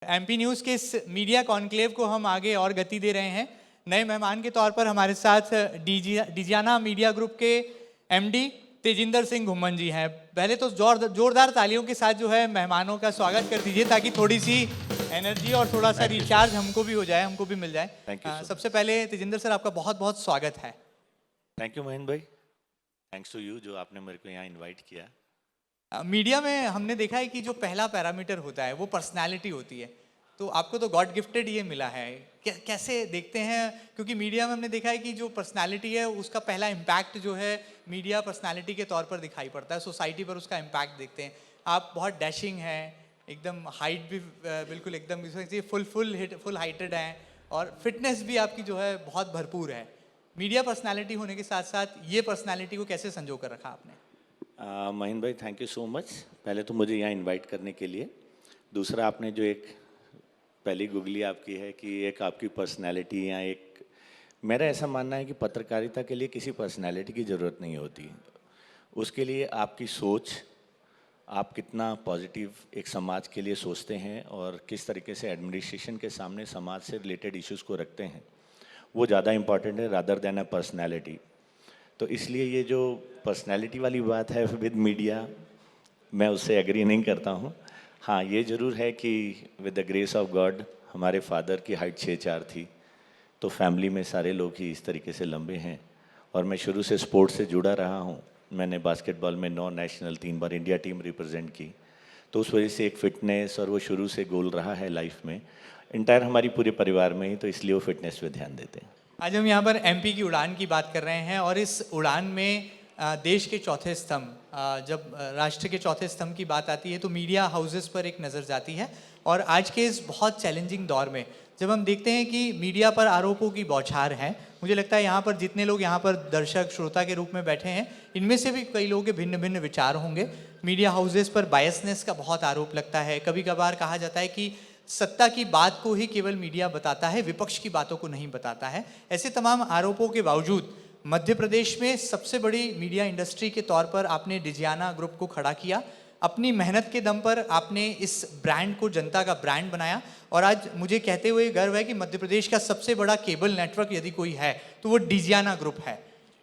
MP news के इस media conclave को हम आगे और गति दे रहे हैं। नए मेहमान के तौर पर हमारे साथ डिजियाना मीडिया ग्रुप के एमडी तेजिंदर सिंह घुम्मन जी हैं। पहले तो जोरदार तालियों के साथ जो है मेहमानों का स्वागत कर दीजिए, ताकि थोड़ी सी एनर्जी और थोड़ा सा रिचार्ज हमको भी हो जाए, हमको भी मिल जाए। Thank you. सबसे पहले तेजिंदर सर, आपका बहुत बहुत स्वागत है। थैंक यू महेंद्र भाई, थैंक्स टू यू जो आपने मेरे को यहाँ इनवाइट किया। मीडिया में हमने देखा है कि जो पहला पैरामीटर होता है वो पर्सनालिटी होती है, तो आपको तो गॉड गिफ्टेड ये मिला है। कैसे देखते हैं, क्योंकि मीडिया में हमने देखा है कि जो पर्सनालिटी है उसका पहला इम्पैक्ट जो है मीडिया पर्सनालिटी के तौर पर दिखाई पड़ता है, सोसाइटी पर उसका इम्पैक्ट देखते हैं। आप बहुत डैशिंग हैं, एकदम हाइट भी बिल्कुल एकदम फुल हाइटेड हैं, और फिटनेस भी आपकी जो है बहुत भरपूर है। मीडिया पर्सनालिटी होने के साथ साथ ये पर्सनालिटी को कैसे संजो कर रखा आपने? महेंद्र भाई, थैंक यू सो मच, पहले तो मुझे यहाँ इनवाइट करने के लिए। दूसरा, आपने जो एक पहली गुगली आपकी है कि एक आपकी पर्सनैलिटी या एक, मेरा ऐसा मानना है कि पत्रकारिता के लिए किसी पर्सनैलिटी की ज़रूरत नहीं होती। उसके लिए आपकी सोच, आप कितना पॉजिटिव एक समाज के लिए सोचते हैं और किस तरीके से एडमिनिस्ट्रेशन के सामने समाज से रिलेटेड इश्यूज़ को रखते हैं, वो ज़्यादा इम्पॉर्टेंट है रादर देन अ पर्सनैलिटी। तो इसलिए ये जो पर्सनैलिटी वाली बात है विद मीडिया, मैं उससे एग्री नहीं करता हूँ। हाँ, ये ज़रूर है कि with the grace of God हमारे फादर की हाइट 6'4" थी, तो फैमिली में सारे लोग ही इस तरीके से लंबे हैं। और मैं शुरू से स्पोर्ट्स से जुड़ा रहा हूँ। मैंने बास्केटबॉल में 9 नेशनल 3 बार इंडिया टीम रिप्रेजेंट की, तो उस वजह से एक फ़िटनेस और वो शुरू से गोल रहा है लाइफ में, इंटायर हमारी पूरे परिवार में ही, तो इसलिए वो फिटनेस पे ध्यान देते हैं। आज हम यहाँ पर एमपी की उड़ान की बात कर रहे हैं, और इस उड़ान में देश के चौथे स्तंभ, जब राष्ट्र के चौथे स्तंभ की बात आती है तो मीडिया हाउसेस पर एक नज़र जाती है। और आज के इस बहुत चैलेंजिंग दौर में जब हम देखते हैं कि मीडिया पर आरोपों की बौछार है, मुझे लगता है यहाँ पर जितने लोग यहाँ पर दर्शक श्रोता के रूप में बैठे हैं, इनमें से भी कई लोगों के भिन्न भिन्न विचार होंगे। मीडिया हाउसेस पर बायसनेस का बहुत आरोप लगता है। कभी कभार कहा जाता है कि सत्ता की बात को ही केवल मीडिया बताता है, विपक्ष की बातों को नहीं बताता है। ऐसे तमाम आरोपों के बावजूद मध्य प्रदेश में सबसे बड़ी मीडिया इंडस्ट्री के तौर पर आपने डिजियाना ग्रुप को खड़ा किया। अपनी मेहनत के दम पर आपने इस ब्रांड को जनता का ब्रांड बनाया, और आज मुझे कहते हुए गर्व है कि मध्य प्रदेश का सबसे बड़ा केबल नेटवर्क यदि कोई है तो वो डिजियाना ग्रुप है।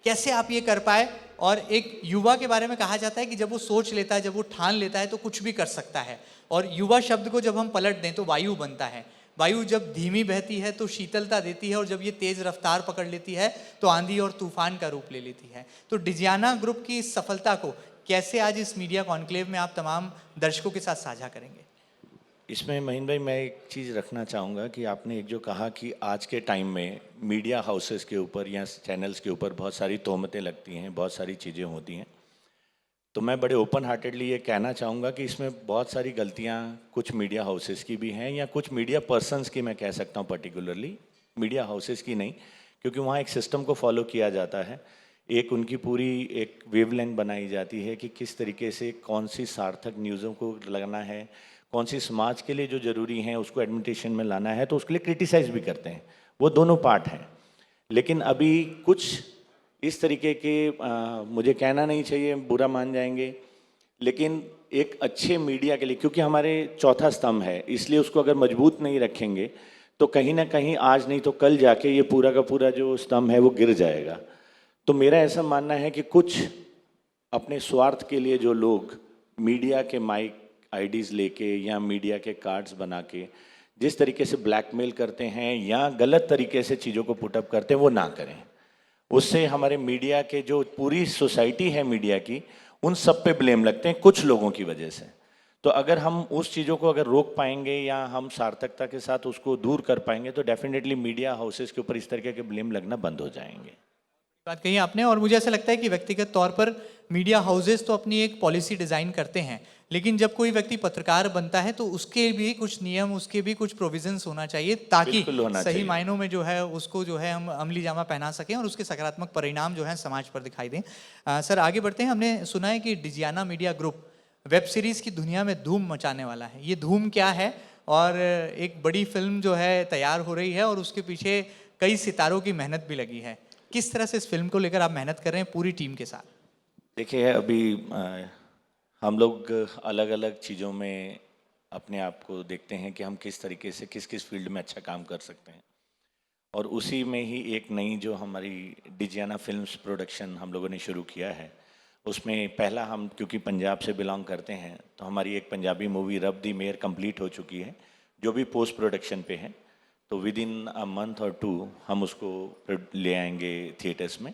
कैसे आप ये कर पाए? और एक युवा के बारे में कहा जाता है कि जब वो सोच लेता है, जब वो ठान लेता है तो कुछ भी कर सकता है। और युवा शब्द को जब हम पलट दें तो वायु बनता है। वायु जब धीमी बहती है तो शीतलता देती है, और जब ये तेज रफ्तार पकड़ लेती है तो आंधी और तूफान का रूप ले लेती है। तो डिजियाना ग्रुप की इस सफलता को कैसे आज इस मीडिया कॉन्क्लेव में आप तमाम दर्शकों के साथ साझा करेंगे? इसमें महीन भाई, मैं एक चीज़ रखना चाहूँगा कि आपने एक जो कहा कि आज के टाइम में मीडिया हाउसेस के ऊपर या चैनल्स के ऊपर बहुत सारी तोहमतें लगती हैं, बहुत सारी चीज़ें होती हैं, तो मैं बड़े ओपन हार्टेडली ये कहना चाहूँगा कि इसमें बहुत सारी गलतियाँ कुछ मीडिया हाउसेस की भी हैं, या कुछ मीडिया पर्सनस की मैं कह सकता हूँ, पर्टिकुलरली मीडिया हाउसेस की नहीं, क्योंकि वहाँ एक सिस्टम को फॉलो किया जाता है। एक उनकी पूरी एक वेवलेंथ बनाई जाती है कि किस तरीके से कौन सी सार्थक न्यूज़ों को लगाना है, कौन सी समाज के लिए जो ज़रूरी हैं उसको एडमिनिस्ट्रेशन में लाना है, तो उसके लिए क्रिटिसाइज़ भी करते हैं। वो दोनों पार्ट हैं। लेकिन अभी कुछ इस तरीके के मुझे कहना नहीं चाहिए, बुरा मान जाएंगे, लेकिन एक अच्छे मीडिया के लिए, क्योंकि हमारे चौथा स्तंभ है, इसलिए उसको अगर मजबूत नहीं रखेंगे तो कहीं ना कहीं आज नहीं तो कल जाके ये पूरा का पूरा जो स्तंभ है वो गिर जाएगा। तो मेरा ऐसा मानना है कि कुछ अपने स्वार्थ के लिए जो लोग मीडिया के माइक आईडीज़ लेके या मीडिया के कार्ड्स बना के जिस तरीके से ब्लैकमेल करते हैं या गलत तरीके से चीज़ों को पुटअप करते हैं, वो ना करें। उससे हमारे मीडिया के जो पूरी सोसाइटी है मीडिया की, उन सब पे ब्लेम लगते हैं कुछ लोगों की वजह से। तो अगर हम उस चीज़ों को अगर रोक पाएंगे या हम सार्थकता के साथ उसको दूर कर पाएंगे तो डेफिनेटली मीडिया हाउसेस के ऊपर इस तरीके के ब्लेम लगना बंद हो जाएंगे। बात कही आपने, और मुझे ऐसा लगता है कि व्यक्तिगत तौर पर मीडिया हाउसेस तो अपनी एक पॉलिसी डिज़ाइन करते हैं, लेकिन जब कोई व्यक्ति पत्रकार बनता है तो उसके भी कुछ नियम, उसके भी कुछ प्रोविजंस होना चाहिए, ताकि सही मायनों में जो है उसको जो है हम अमली जामा पहना सकें और उसके सकारात्मक परिणाम जो है समाज पर दिखाई दें। सर, आगे बढ़ते हैं। हमने सुना है कि Digiana media group web series की दुनिया में धूम मचाने वाला है। ये धूम क्या है? और एक बड़ी फिल्म जो है तैयार हो रही है और उसके पीछे कई सितारों की मेहनत भी लगी है। किस तरह से इस फिल्म को लेकर आप मेहनत कर रहे हैं पूरी टीम के साथ? देखिए, अभी हम लोग अलग अलग चीज़ों में अपने आप को देखते हैं कि हम किस तरीके से किस किस फील्ड में अच्छा काम कर सकते हैं। और उसी में ही एक नई जो हमारी डिजियाना फिल्म्स प्रोडक्शन हम लोगों ने शुरू किया है, उसमें पहला हम क्योंकि पंजाब से बिलोंग करते हैं तो हमारी एक पंजाबी मूवी रब दी मेयर कंप्लीट हो चुकी है, जो भी पोस्ट प्रोडक्शन पे है। तो विद इन अ मंथ और 2 हम उसको ले आएंगे थिएटर्स में।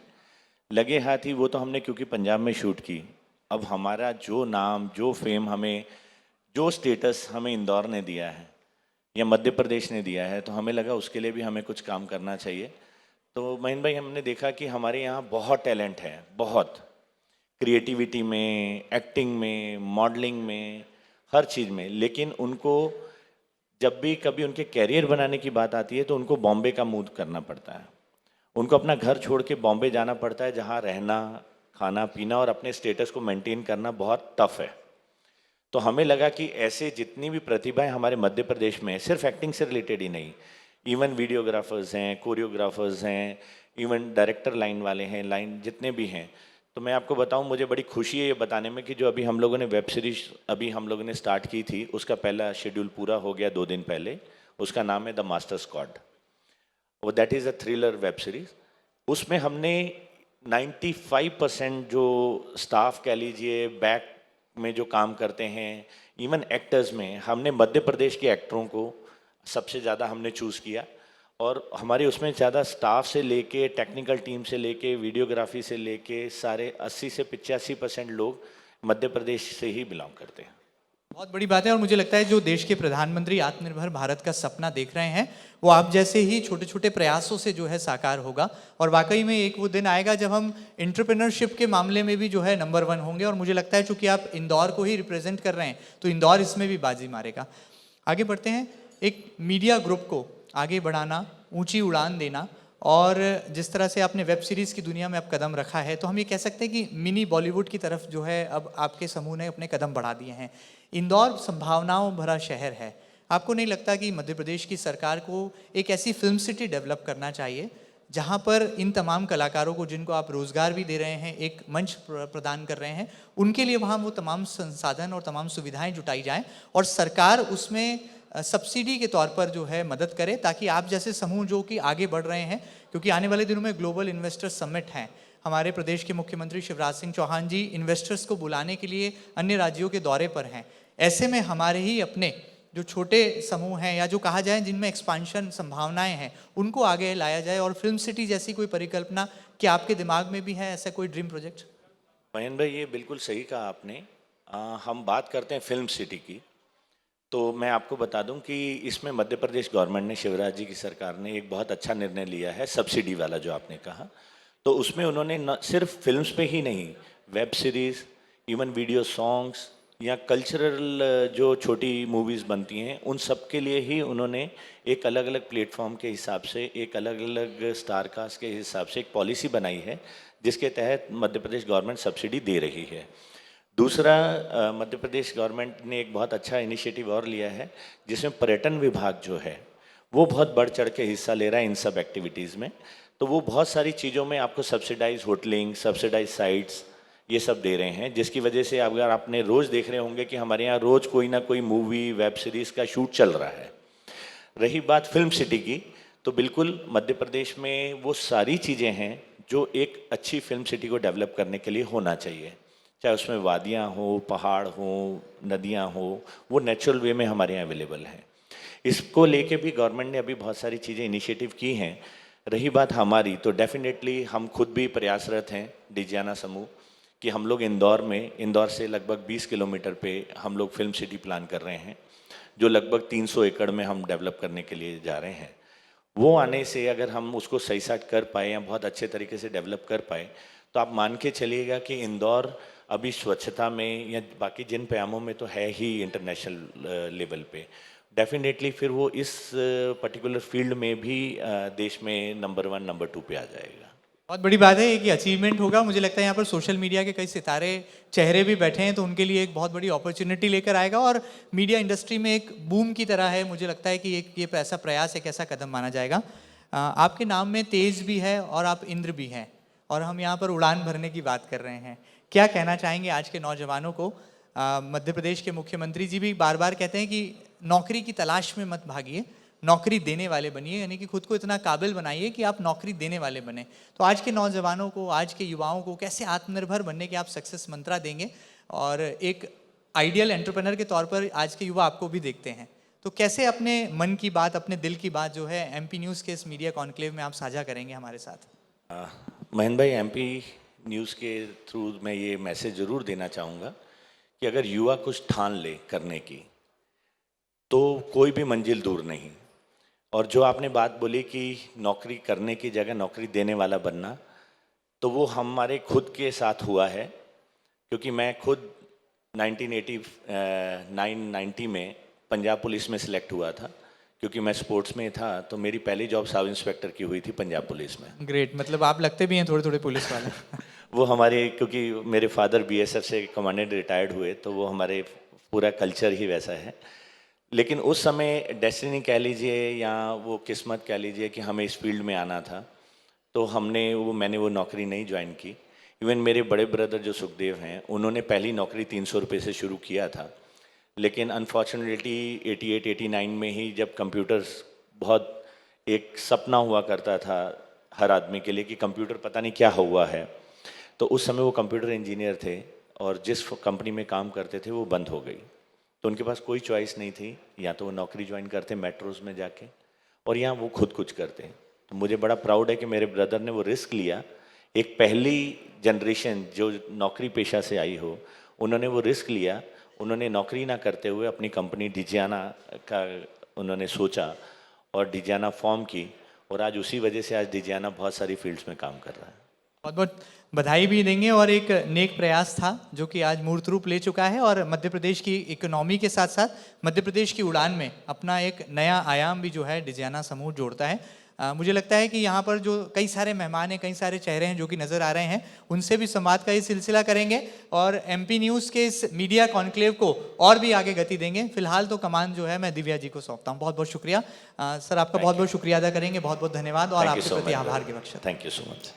लगे हाथ ही वो तो हमने क्योंकि पंजाब में शूट की, अब हमारा जो नाम जो फेम हमें जो स्टेटस हमें इंदौर ने दिया है या मध्य प्रदेश ने दिया है, तो हमें लगा उसके लिए भी हमें कुछ काम करना चाहिए। तो महीन भाई हमने देखा कि हमारे यहाँ बहुत टैलेंट है, बहुत क्रिएटिविटी में, एक्टिंग में, मॉडलिंग में, हर चीज़ में, लेकिन उनको जब भी कभी उनके कैरियर बनाने की बात आती है तो उनको बॉम्बे का मूव करना पड़ता है। उनको अपना घर छोड़ के बॉम्बे जाना पड़ता है, जहाँ रहना, खाना पीना और अपने स्टेटस को मेंटेन करना बहुत टफ है। तो हमें लगा कि ऐसे जितनी भी प्रतिभाएं हमारे मध्य प्रदेश में, सिर्फ एक्टिंग से रिलेटेड ही नहीं, इवन वीडियोग्राफर्स हैं, कोरियोग्राफर्स हैं, इवन डायरेक्टर लाइन वाले हैं, लाइन जितने भी हैं। तो मैं आपको बताऊं, मुझे बड़ी खुशी है ये बताने में कि जो अभी हम लोगों ने वेब सीरीज अभी हम लोगों ने स्टार्ट की थी, उसका पहला शेड्यूल पूरा हो गया 2 दिन पहले। उसका नाम है द मास्टर स्क्वाड, वो that is a thriller web series. उसमें हमने 95% जो स्टाफ कह लीजिए, बैक में जो काम करते हैं, इवन एक्टर्स में, हमने मध्य प्रदेश के एक्टरों को सबसे ज़्यादा हमने चूज़ किया। और हमारे उसमें ज़्यादा स्टाफ से लेके, टेक्निकल टीम से लेके, वीडियोग्राफी से लेके सारे 80 से 85% लोग मध्य प्रदेश से ही बिलोंग करते हैं। बहुत बड़ी बात है और मुझे लगता है जो देश के प्रधानमंत्री आत्मनिर्भर भारत का सपना देख रहे हैं, वो आप जैसे ही छोटे छोटे प्रयासों से जो है साकार होगा। और वाकई में एक वो दिन आएगा जब हम एंटरप्रेन्योरशिप के मामले में भी जो है नंबर 1 होंगे। और मुझे लगता है चूंकि आप इंदौर को ही रिप्रेजेंट कर रहे हैं, तो इंदौर इसमें भी बाजी मारेगा। आगे बढ़ते हैं। एक मीडिया ग्रुप को आगे बढ़ाना, ऊंची उड़ान देना, और जिस तरह से आपने वेब सीरीज़ की दुनिया में अब कदम रखा है, तो हम ये कह सकते हैं कि मिनी बॉलीवुड की तरफ जो है अब आपके समूह ने अपने कदम बढ़ा दिए हैं। इंदौर संभावनाओं भरा शहर है। आपको नहीं लगता कि मध्य प्रदेश की सरकार को एक ऐसी फिल्म सिटी डेवलप करना चाहिए जहां पर इन तमाम कलाकारों को, जिनको आप रोजगार भी दे रहे हैं, एक मंच प्रदान कर रहे हैं, उनके लिए वहां वो तमाम संसाधन और तमाम सुविधाएं जुटाई जाएं और सरकार उसमें सब्सिडी के तौर पर जो है मदद करे, ताकि आप जैसे समूह जो कि आगे बढ़ रहे हैं, क्योंकि आने वाले दिनों में ग्लोबल इन्वेस्टर समिट हैं, हमारे प्रदेश के मुख्यमंत्री शिवराज सिंह चौहान जी इन्वेस्टर्स को बुलाने के लिए अन्य राज्यों के दौरे पर हैं। ऐसे में हमारे ही अपने जो छोटे समूह हैं, या जो कहा जाए जिनमें एक्सपांशन संभावनाएं हैं, उनको आगे लाया जाए। और फिल्म सिटी जैसी कोई परिकल्पना क्या आपके दिमाग में भी है, ऐसा कोई ड्रीम प्रोजेक्ट? महेंद्र भाई, ये बिल्कुल सही कहा आपने। हम बात करते हैं फिल्म सिटी की, तो मैं आपको बता दूं कि इसमें मध्य प्रदेश गवर्नमेंट ने, शिवराज जी की सरकार ने एक बहुत अच्छा निर्णय लिया है, सब्सिडी वाला जो आपने कहा। तो उसमें उन्होंने न सिर्फ फिल्म्स पे ही नहीं, web series, even video songs या कल्चरल जो छोटी मूवीज़ बनती हैं, उन सब के लिए ही उन्होंने एक अलग अलग प्लेटफॉर्म के हिसाब से, एक अलग अलग स्टार कास्ट के हिसाब से एक पॉलिसी बनाई है, जिसके तहत मध्य प्रदेश गवर्नमेंट सब्सिडी दे रही है। दूसरा, मध्य प्रदेश गवर्नमेंट ने एक बहुत अच्छा इनिशिएटिव और लिया है, जिसमें पर्यटन विभाग जो है वो बहुत बढ़ चढ़ के हिस्सा ले रहा है इन सब एक्टिविटीज़ में। तो वो बहुत सारी चीज़ों में आपको सब्सिडाइज होटलिंग, सब्सिडाइज साइट्स, ये सब दे रहे हैं, जिसकी वजह से अगर आपने रोज़ देख रहे होंगे कि हमारे यहाँ रोज़ कोई ना कोई मूवी, वेब सीरीज़ का शूट चल रहा है। रही बात फिल्म सिटी की, तो बिल्कुल मध्य प्रदेश में वो सारी चीज़ें हैं जो एक अच्छी फिल्म सिटी को डेवलप करने के लिए होना चाहिए। चाहे उसमें वादियाँ हो, पहाड़ हो, नदियाँ हो, वो नेचुरल वे में हमारे यहाँ अवेलेबल हैं। इसको लेके भी गवर्नमेंट ने अभी बहुत सारी चीज़ें इनिशिएटिव की हैं। रही बात हमारी, तो डेफिनेटली हम खुद भी प्रयासरत हैं, डिजियाना समूह, कि हम लोग इंदौर से लगभग 20 किलोमीटर पे हम लोग फिल्म सिटी प्लान कर रहे हैं, जो लगभग 300 एकड़ में हम डेवलप करने के लिए जा रहे हैं। वो आने से अगर हम उसको सही साट कर पाए या बहुत अच्छे तरीके से डेवलप कर पाए, तो आप मान के चलिएगा कि इंदौर अभी स्वच्छता में या बाकी जिन प्यामों में तो है ही इंटरनेशनल लेवल पे, डेफिनेटली फिर वो इस पर्टिकुलर फील्ड में भी देश में नंबर 1, नंबर 2 पे आ जाएगा। बहुत बड़ी बात है, एक अचीवमेंट होगा। मुझे लगता है यहाँ पर सोशल मीडिया के कई सितारे चेहरे भी बैठे हैं, तो उनके लिए एक बहुत बड़ी अपॉर्चुनिटी लेकर आएगा और मीडिया इंडस्ट्री में एक बूम की तरह है। मुझे लगता है कि एक ये ऐसा प्रयास, एक ऐसा कदम माना जाएगा। आपके नाम में तेज भी है और आप इंद्र भी हैं, और हम यहाँ पर उड़ान भरने की बात कर रहे हैं। क्या कहना चाहेंगे आज के नौजवानों को? मध्य प्रदेश के मुख्यमंत्री जी भी बार बार कहते हैं कि नौकरी की तलाश में मत भागिए, नौकरी देने वाले बनिए, यानी कि खुद को इतना काबिल बनाइए कि आप नौकरी देने वाले बने। तो आज के नौजवानों को, आज के युवाओं को कैसे आत्मनिर्भर बनने के आप सक्सेस मंत्रा देंगे, और एक आइडियल एंटरप्रेन्योर के तौर पर आज के युवा आपको भी देखते हैं, तो कैसे अपने मन की बात, अपने दिल की बात जो है एमपी न्यूज़ के इस मीडिया कॉन्क्लेव में आप साझा करेंगे हमारे साथ? महेंद्र भाई, एमपी न्यूज़ के थ्रू मैं ये मैसेज ज़रूर देना चाहूँगा कि अगर युवा कुछ ठान ले करने की तो कोई भी मंजिल दूर नहीं। और जो आपने बात बोली कि नौकरी करने की जगह नौकरी देने वाला बनना, तो वो हमारे खुद के साथ हुआ है, क्योंकि मैं खुद 1989-90 में पंजाब पुलिस में सिलेक्ट हुआ था, क्योंकि मैं स्पोर्ट्स में था। तो मेरी पहली जॉब सब इंस्पेक्टर की हुई थी पंजाब पुलिस में। ग्रेट, मतलब आप लगते भी हैं थोड़े थोड़े पुलिस वाले। वो हमारे, क्योंकि मेरे फादर बीएसएफ से कमांडेंट रिटायर्ड हुए, तो वो हमारे पूरा कल्चर ही वैसा है। लेकिन उस समय डेस्टिनी कह लीजिए या वो किस्मत कह लीजिए कि हमें इस फील्ड में आना था, तो मैंने वो नौकरी नहीं ज्वाइन की। इवन मेरे बड़े ब्रदर जो सुखदेव हैं, उन्होंने पहली नौकरी 300 रुपये से शुरू किया था, लेकिन अनफॉर्चुनेटली 88-89 में ही जब कंप्यूटर्स बहुत एक सपना हुआ करता था हर आदमी के लिए कि कंप्यूटर पता नहीं क्या हुआ है, तो उस समय वो कंप्यूटर इंजीनियर थे और जिस कंपनी में काम करते थे वो बंद हो गई। तो उनके पास कोई चॉइस नहीं थी, या तो वो नौकरी ज्वाइन करते मेट्रोज में जाके, और यहाँ वो खुद कुछ करते। तो मुझे बड़ा प्राउड है कि मेरे ब्रदर ने वो रिस्क लिया। एक पहली जनरेशन जो नौकरी पेशा से आई हो, उन्होंने वो रिस्क लिया। उन्होंने नौकरी ना करते हुए अपनी कंपनी डिजियाना का उन्होंने सोचा और डिजियाना फॉर्म की, और आज उसी वजह से आज डिजियाना बहुत सारी फील्ड्स में काम कर रहा है। बहुत बहुत बधाई भी देंगे, और एक नेक प्रयास था जो कि आज मूर्त रूप ले चुका है, और मध्य प्रदेश की इकोनॉमी के साथ साथ मध्य प्रदेश की उड़ान में अपना एक नया आयाम भी जो है डिजियाना समूह जोड़ता है। मुझे लगता है कि यहाँ पर जो कई सारे मेहमान हैं, कई सारे चेहरे हैं जो कि नज़र आ रहे हैं, उनसे भी संवाद का ये सिलसिला करेंगे और एमपी न्यूज़ के इस मीडिया कॉन्क्लेव को और भी आगे गति देंगे। फिलहाल तो कमान जो है मैं दिव्या जी को सौंपता हूँ। बहुत बहुत शुक्रिया सर, आपका बहुत बहुत शुक्रिया अदा करेंगे। बहुत बहुत धन्यवाद और आपके प्रति आभार के बख्शा। Thank you so much.